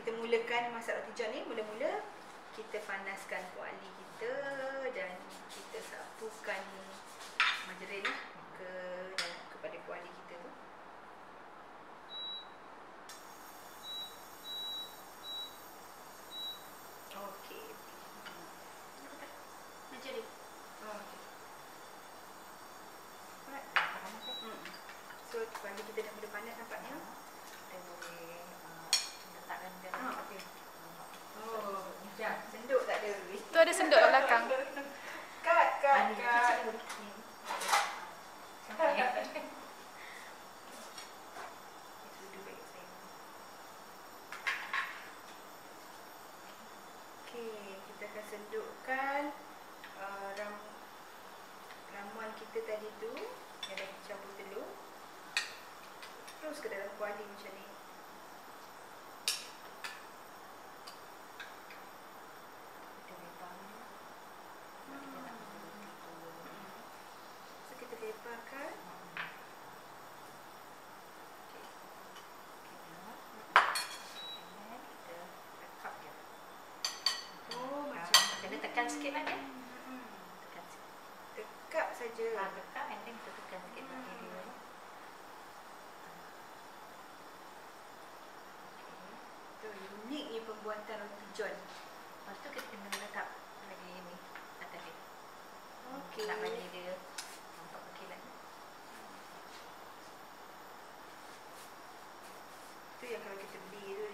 kita mulakan masak roti john ni, mula-mula kita panaskan kuali kita dan kita sapukan margarin lah kepada kuali kita tu. Okey. Margarin. Oh, okey. Alright. So kuali kita dah mula panas nampaknya. Kita boleh letakkan dia. Okey. Oh, dah senduk tak ada. Tu ada senduk kat belakang. Kat. Okey, kita akan sendukkan ramuan kita tadi tu yang dah campur telur terus ke dalam kuali macam ni. So kita leparkan. Oh, macam Kena tekan sikit lah dia. Tekan sikit. tekap saja. Tekan and then kita tekan sikit lagi dia. Tu uniknya pembuatan roti john. Lepas tu kita kena letak lagi ni atas dia. Okey. Nak bagi dia nampak okey lagi. Tu yang kalau kita beli tu